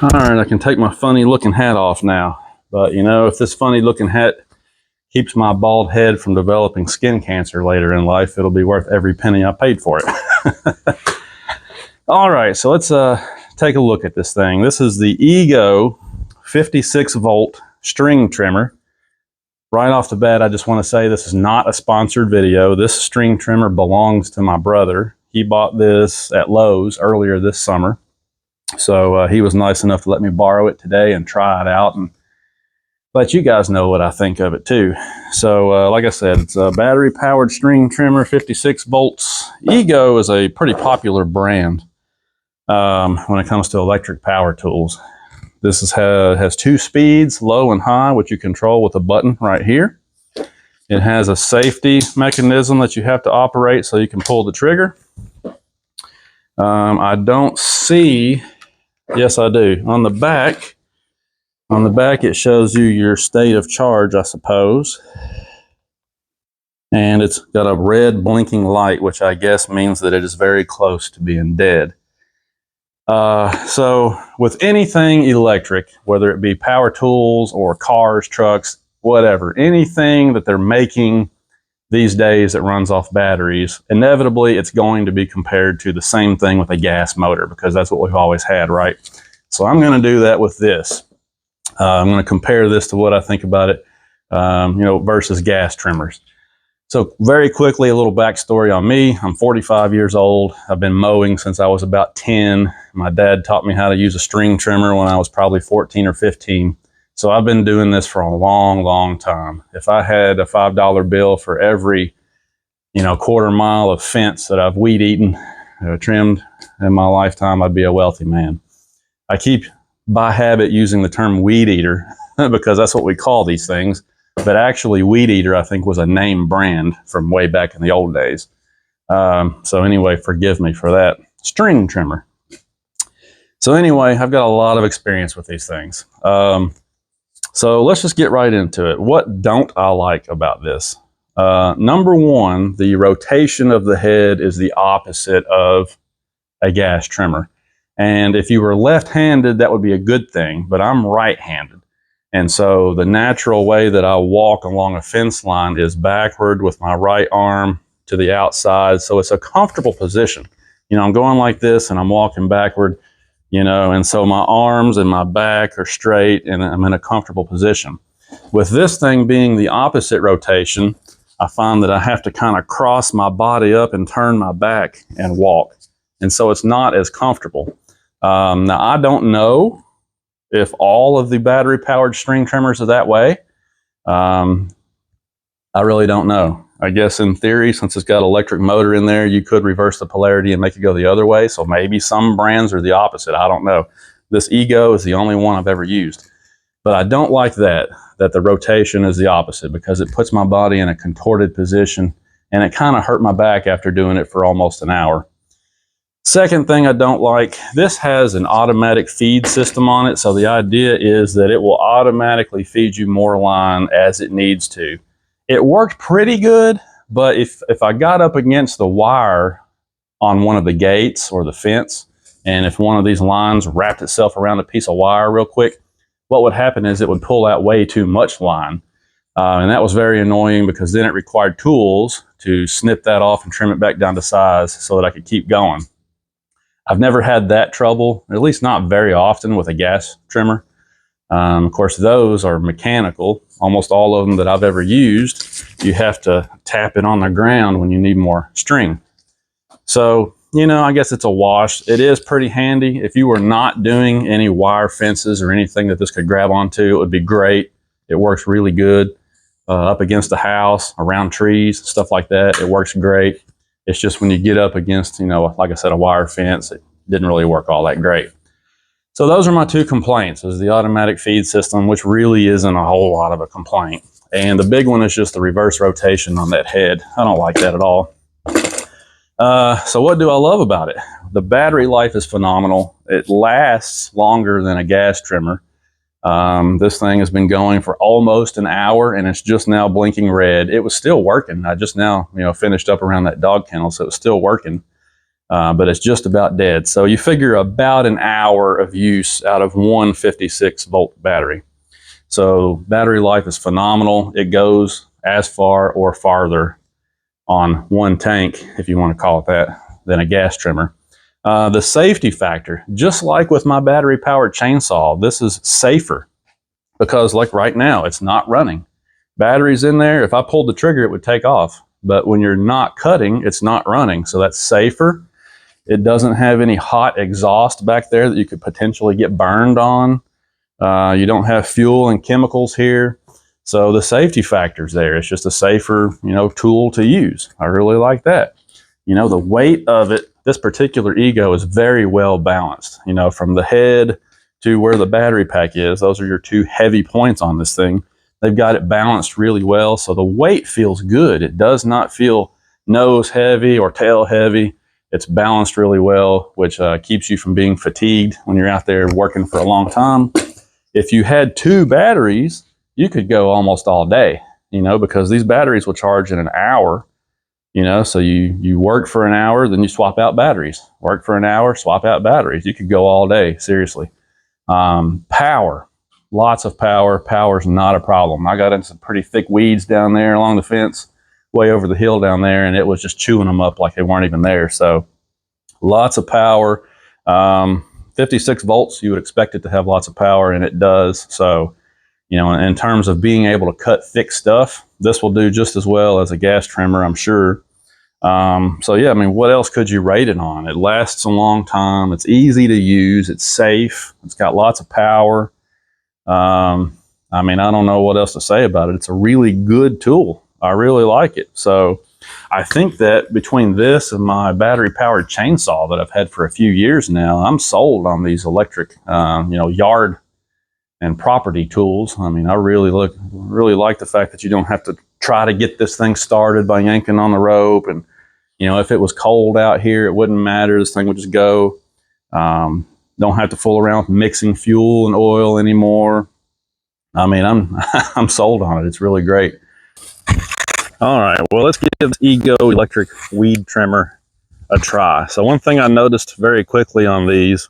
All right, I can take my funny looking hat off now. But you know, if this funny looking hat keeps my bald head from developing skin cancer later in life, it'll be worth every penny I paid for it. All right, so let's take a look at this thing. This is the Ego 56 volt string trimmer. Right off the bat, I just want to say this is not a sponsored video. This string trimmer belongs to my brother. He bought this at Lowe's earlier this summer. So he was nice enough to let me borrow it today and try it out and let you guys know what I think of it too. So like I said, it's a battery powered string trimmer, 56 volts. Ego is a pretty popular brand when it comes to electric power tools. This has two speeds, low and high, which you control with a button right here. It has a safety mechanism that you have to operate so you can pull the trigger. I don't see, yes I do, on the back it shows you your state of charge, I suppose. And it's got a red blinking light, which I guess means that it is very close to being dead. So with anything electric, whether it be power tools or cars, trucks, whatever, anything that they're making these days that runs off batteries, inevitably it's going to be compared to the same thing with a gas motor, because that's what we've always had, right? So I'm going to do that with this. I'm going to compare this to what I think about it, versus gas trimmers. So very quickly, a little backstory on me. I'm 45 years old. I've been mowing since I was about 10. My dad taught me how to use a string trimmer when I was probably 14 or 15. So I've been doing this for a long, long time. If I had a $5 bill for every, quarter mile of fence that I've weed eaten, trimmed in my lifetime, I'd be a wealthy man. I keep by habit using the term weed eater because that's what we call these things. But actually, Weed Eater, I think, was a name brand from way back in the old days. So anyway, forgive me for that. String trimmer. So anyway, I've got a lot of experience with these things. So let's just get right into it. What don't I like about this? Number one, the rotation of the head is the opposite of a gas trimmer. And if you were left-handed, that would be a good thing, but I'm right-handed. And so the natural way that I walk along a fence line is backward with my right arm to the outside. So it's a comfortable position. I'm going like this and I'm walking backward, and so my arms and my back are straight and I'm in a comfortable position. With this thing being the opposite rotation, I find that I have to kind of cross my body up and turn my back and walk. And so it's not as comfortable. Now, I don't know if all of the battery powered string trimmers are that way. I really don't know. I guess in theory, since it's got an electric motor in there, you could reverse the polarity and make it go the other way. So maybe some brands are the opposite. I don't know. This Ego is the only one I've ever used. But I don't like that the rotation is the opposite, because it puts my body in a contorted position and it kind of hurt my back after doing it for almost an hour. Second thing I don't like, this has an automatic feed system on it. So the idea is that it will automatically feed you more line as it needs to. It worked pretty good, but if I got up against the wire on one of the gates or the fence, and if one of these lines wrapped itself around a piece of wire real quick, what would happen is it would pull out way too much line. And that was very annoying, because then it required tools to snip that off and trim it back down to size so that I could keep going. I've never had that trouble, at least not very often, with a gas trimmer. Of course, those are mechanical. Almost all of them that I've ever used, you have to tap it on the ground when you need more string. So, I guess it's a wash. It is pretty handy. If you were not doing any wire fences or anything that this could grab onto, it would be great. It works really good up against the house, around trees, stuff like that. It works great. It's just when you get up against, like I said, a wire fence, it didn't really work all that great. So those are my two complaints, is the automatic feed system, which really isn't a whole lot of a complaint. And the big one is just the reverse rotation on that head. I don't like that at all. So what do I love about it? The battery life is phenomenal. It lasts longer than a gas trimmer. This thing has been going for almost an hour and it's just now blinking red. It was still working. I just now, finished up around that dog kennel, so it's still working. but it's just about dead. So you figure about an hour of use out of one 56-volt battery. So battery life is phenomenal. It goes as far or farther on one tank, if you want to call it that, than a gas trimmer. The safety factor, just like with my battery powered chainsaw, this is safer because like right now, it's not running. Batteries in there, if I pulled the trigger, it would take off. But when you're not cutting, it's not running. So that's safer. It doesn't have any hot exhaust back there that you could potentially get burned on. You don't have fuel and chemicals here. So the safety factor's there. It's just a safer, tool to use. I really like that. The weight of it, this particular Ego is very well balanced. From the head to where the battery pack is, those are your two heavy points on this thing. They've got it balanced really well, so the weight feels good. It does not feel nose heavy or tail heavy. It's balanced really well, which keeps you from being fatigued when you're out there working for a long time. If you had two batteries, you could go almost all day, because these batteries will charge in an hour, so you work for an hour, then you swap out batteries. Work for an hour, swap out batteries. You could go all day, seriously. Power. Lots of power. Power's not a problem. I got in some pretty thick weeds down there along the fence, way over the hill down there, and it was just chewing them up like they weren't even there. So lots of power. 56 volts, you would expect it to have lots of power, and it does. So, in terms of being able to cut thick stuff, this will do just as well as a gas trimmer, I'm sure. So yeah, what else could you rate it on? It lasts a long time. It's easy to use. It's safe. It's got lots of power. I don't know what else to say about it. It's a really good tool. I really like it. So I think that between this and my battery powered chainsaw that I've had for a few years now, I'm sold on these electric, yard and property tools. I really like the fact that you don't have to try to get this thing started by yanking on the rope. And, if it was cold out here, it wouldn't matter. This thing would just go. Don't have to fool around with mixing fuel and oil anymore. I'm sold on it. It's really great. All right, well, let's give this Ego electric weed trimmer a try. So one thing I noticed very quickly on these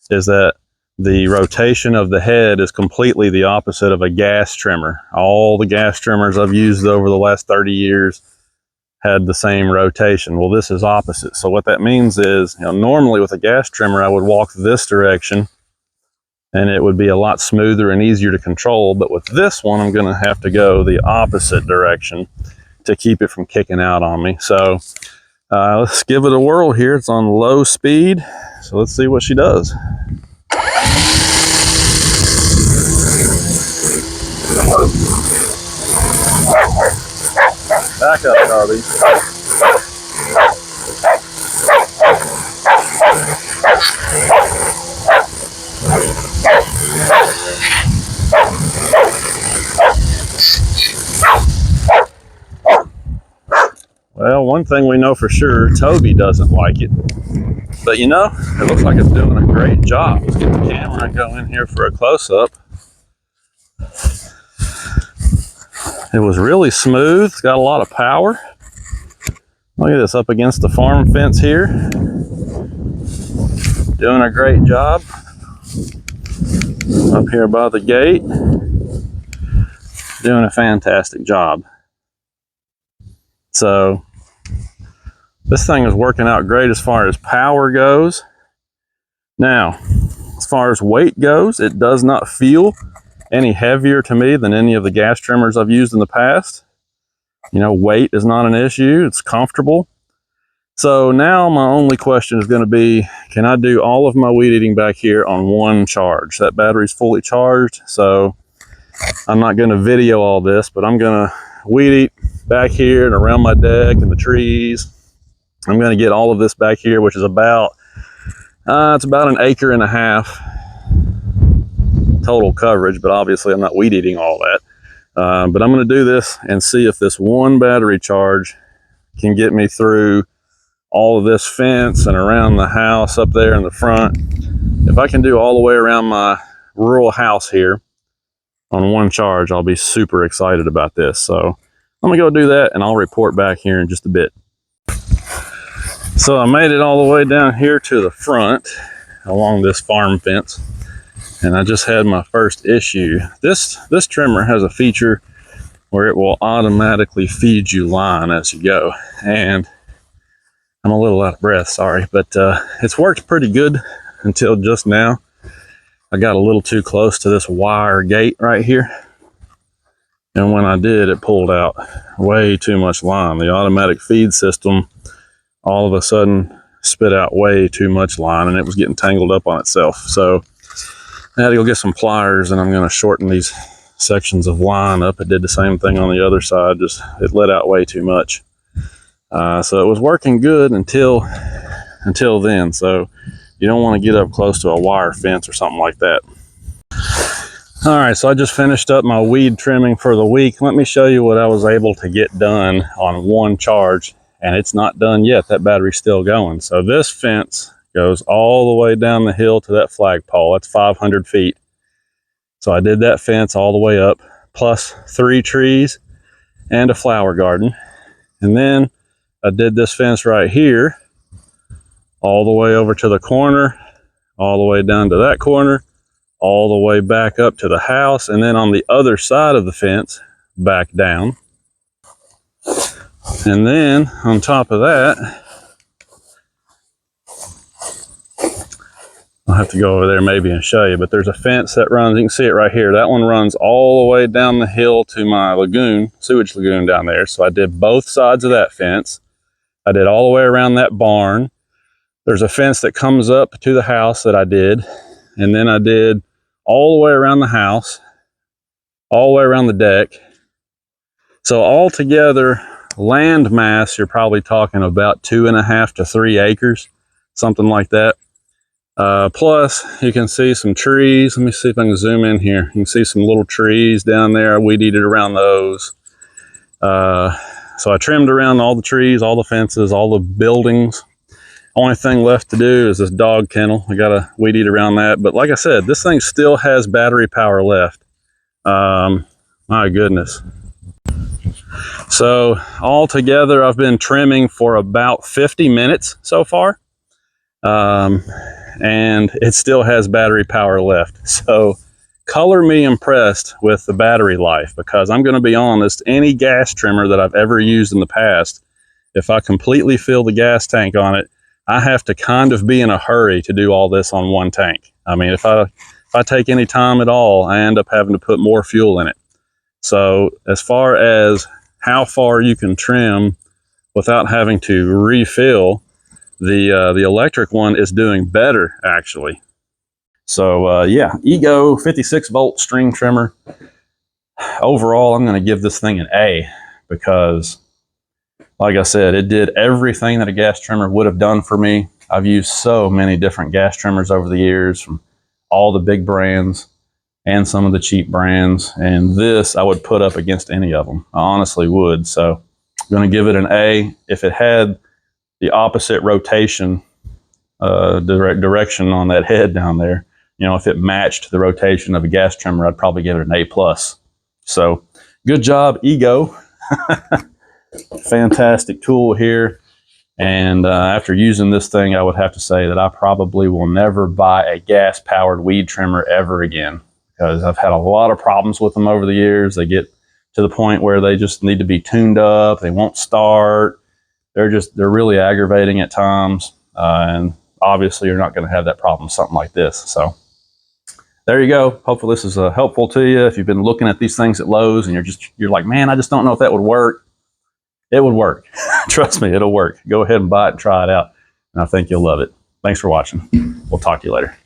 is that the rotation of the head is completely the opposite of a gas trimmer. All the gas trimmers I've used over the last 30 years had the same rotation. Well, this is opposite. So what that means is, normally with a gas trimmer, I would walk this direction and it would be a lot smoother and easier to control. But with this one, I'm going to have to go the opposite direction to keep it from kicking out on me. So let's give it a whirl here. It's on low speed. So let's see what she does. Back up, Darby. Well, one thing we know for sure, Toby doesn't like it. But it looks like it's doing a great job. Let's get the camera and go in here for a close-up. It was really smooth. It's got a lot of power. Look at this, up against the farm fence here. Doing a great job. Up here by the gate. Doing a fantastic job. So this thing is working out great as far as power goes. Now, as far as weight goes, it does not feel any heavier to me than any of the gas trimmers I've used in the past. Weight is not an issue. It's comfortable. So now my only question is going to be, can I do all of my weed eating back here on one charge? That battery's fully charged, so I'm not going to video all this, but I'm going to weed eat back here and around my deck and the trees. I'm going to get all of this back here, which is about, it's about 1.5 acres total coverage, but obviously I'm not weed eating all that. But I'm going to do this and see if this one battery charge can get me through all of this fence and around the house up there in the front. If I can do all the way around my rural house here on one charge, I'll be super excited about this. So I'm gonna go do that and I'll report back here in just a bit. So I made it all the way down here to the front along this farm fence, and I just had my first issue. This trimmer has a feature where it will automatically feed you line as you go, and I'm a little out of breath, sorry, but it's worked pretty good until just now. I got a little too close to this wire gate right here, and when I did, it pulled out way too much line. The automatic feed system all of a sudden spit out way too much line, and it was getting tangled up on itself. So I had to go get some pliers, and I'm going to shorten these sections of line up. It did the same thing on the other side, just it let out way too much. So it was working good until then. So you don't want to get up close to a wire fence or something like that. All right, so I just finished up my weed trimming for the week. Let me show you what I was able to get done on one charge. And it's not done yet. That battery's still going. So this fence goes all the way down the hill to that flagpole. That's 500 feet. So I did that fence all the way up, plus 3 trees and a flower garden. And then I did this fence right here, all the way over to the corner, all the way down to that corner, all the way back up to the house, and then on the other side of the fence, back down. And then on top of that, I'll have to go over there maybe and show you, but there's a fence that runs, you can see it right here. That one runs all the way down the hill to my lagoon, sewage lagoon down there. So I did both sides of that fence. I did all the way around that barn. There's a fence that comes up to the house that I did. And then I did all the way around the house, all the way around the deck. So altogether, land mass, you're probably talking about 2.5 to 3 acres, something like that. Plus, you can see some trees. Let me see if I can zoom in here. You can see some little trees down there. I weed-eated around those. So I trimmed around all the trees, all the fences, all the buildings. Only thing left to do is this dog kennel. I got to weed-eat around that. But like I said, this thing still has battery power left. My goodness. So altogether, I've been trimming for about 50 minutes so far. And it still has battery power left. So color me impressed with the battery life, because I'm going to be honest, any gas trimmer that I've ever used in the past, if I completely fill the gas tank on it, I have to kind of be in a hurry to do all this on one tank. I mean, if I take any time at all, I end up having to put more fuel in it. So as far as how far you can trim without having to refill, the electric one is doing better, actually. So yeah, Ego 56 volt string trimmer. Overall, I'm going to give this thing an A, because like I said, it did everything that a gas trimmer would have done for me. I've used so many different gas trimmers over the years, from all the big brands and some of the cheap brands, and this I would put up against any of them. I honestly would. So I'm going to give it an A. If it had the opposite rotation direction on that head down there, you know, if it matched the rotation of a gas trimmer, I'd probably give it an A+. So good job, Ego. Fantastic tool here. And after using this thing, I would have to say that I probably will never buy a gas-powered weed trimmer ever again, because I've had a lot of problems with them over the years. They get to the point where they just need to be tuned up. They won't start. They're really aggravating at times. And obviously you're not going to have that problem with something like this. So there you go. Hopefully this is helpful to you. If you've been looking at these things at Lowe's and you're like, man, I just don't know if that would work. It would work. Trust me, it'll work. Go ahead and buy it and try it out. And I think you'll love it. Thanks for watching. We'll talk to you later.